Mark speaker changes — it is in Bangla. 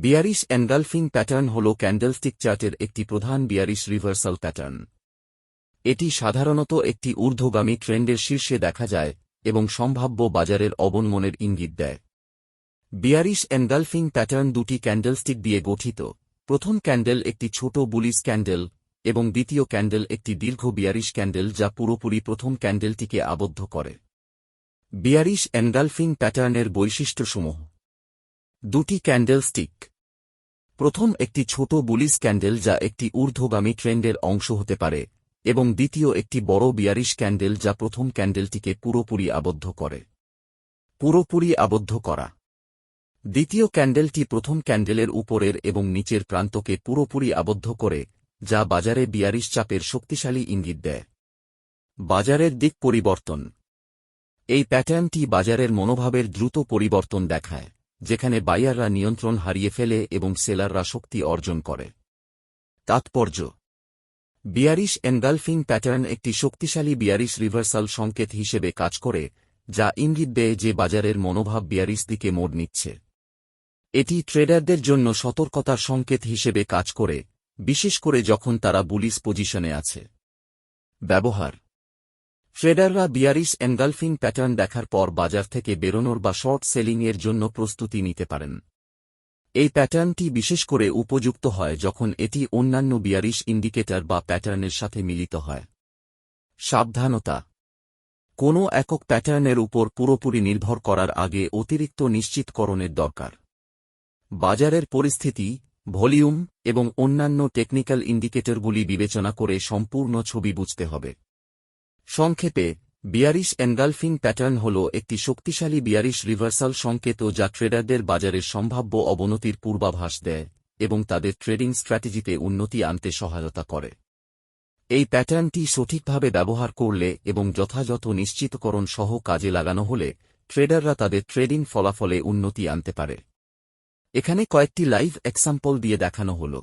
Speaker 1: বিয়ারিশ এনগালফিং প্যাটার্ন হল ক্যান্ডেলস্টিক চার্টের একটি প্রধান বিয়ারিশ রিভার্সাল প্যাটার্ন। এটি সাধারণত একটি ঊর্ধ্বগামী ট্রেন্ডের শীর্ষে দেখা যায় এবং সম্ভাব্য বাজারের অবনমনের ইঙ্গিত দেয়। বিয়ারিশ এনগালফিং প্যাটার্ন দুটি ক্যান্ডেলস্টিক দিয়ে গঠিত। প্রথম ক্যান্ডেল একটি ছোট বুলিশ ক্যান্ডেল এবং দ্বিতীয় ক্যান্ডেল একটি দীর্ঘ বিয়ারিশ ক্যান্ডেল যা পুরোপুরি প্রথম ক্যান্ডেলটিকে আবদ্ধ করে। বিয়ারিশ এনগালফিং প্যাটার্নের বৈশিষ্ট্যসমূহ। দুটি ক্যান্ডেলস্টিক। প্রথম একটি ছোট বুলিশ ক্যান্ডেল যা একটি ঊর্ধ্বগামী ট্রেন্ডের অংশ হতে পারে এবং দ্বিতীয় একটি বড় বিয়ারিশ ক্যান্ডেল যা প্রথম ক্যান্ডেলটিকে পুরোপুরি আবদ্ধ করে। পুরোপুরি আবদ্ধ করা। দ্বিতীয় ক্যান্ডেলটি প্রথম ক্যান্ডেলের উপরের এবং নিচের প্রান্তকে পুরোপুরি আবদ্ধ করে, যা বাজারে বিয়ারিশ চাপের শক্তিশালী ইঙ্গিত দেয়। বাজারের দিক পরিবর্তন। এই প্যাটার্নটি বাজারের মনোভাবের দ্রুত পরিবর্তন দেখায়, যেখানে বায়াররা নিয়ন্ত্রণ হারিয়ে ফেলে এবং সেলাররা শক্তি অর্জন করে। তাৎপর্য: বিয়ারিশ এনগালফিং প্যাটার্ন একটি শক্তিশালী বিয়ারিশ রিভার্সাল সংকেত হিসেবে কাজ করে, যা ইঙ্গিত দেয় যে বাজারের মনোভাব বিয়ারিশ দিকে মোড় নিচ্ছে। এটি ট্রেডারদের জন্য সতর্কতার সংকেত হিসেবে কাজ করে, বিশেষ করে যখন তারা বুলিশ পজিশনে আছে। ব্যবহার: ট্রেডাররা বিয়ারিশ এনগালফিং প্যাটার্ন দেখার পর বাজার থেকে বেরোনোর বা শর্ট সেলিংয়ের জন্য প্রস্তুতি নিতে পারেন। এই প্যাটার্নটি বিশেষ করে উপযুক্ত হয় যখন এটি অন্যান্য বিয়ারিশ ইন্ডিকেটর বা প্যাটার্নের সাথে মিলিত হয়। সাবধানতা: কোনো একক প্যাটার্নের উপর পুরোপুরি নির্ভর করার আগে অতিরিক্ত নিশ্চিতকরণের দরকার। বাজারের পরিস্থিতি, ভলিউম এবং অন্যান্য টেকনিক্যাল ইন্ডিকেটরগুলি বিবেচনা করে সম্পূর্ণ ছবি বুঝতে হবে। সংক্ষেপে, বিয়ারিশ এনগালফিং প্যাটার্ন হল একটি শক্তিশালী বিয়ারিশ রিভার্সাল সংকেত যা ট্রেডারদের বাজারের সম্ভাব্য অবনতির পূর্বাভাস দেয় এবং তাদের ট্রেডিং স্ট্র্যাটেজিতে উন্নতি আনতে সহায়তা করে। এই প্যাটার্নটি সঠিকভাবে ব্যবহার করলে এবং যথাযথ নিশ্চিতকরণ সহ কাজে লাগানো হলে ট্রেডাররা তাদের ট্রেডিং ফলাফলে উন্নতি আনতে পারে। এখানে কয়েকটি লাইভ এক্সাম্পল দিয়ে দেখানো হল।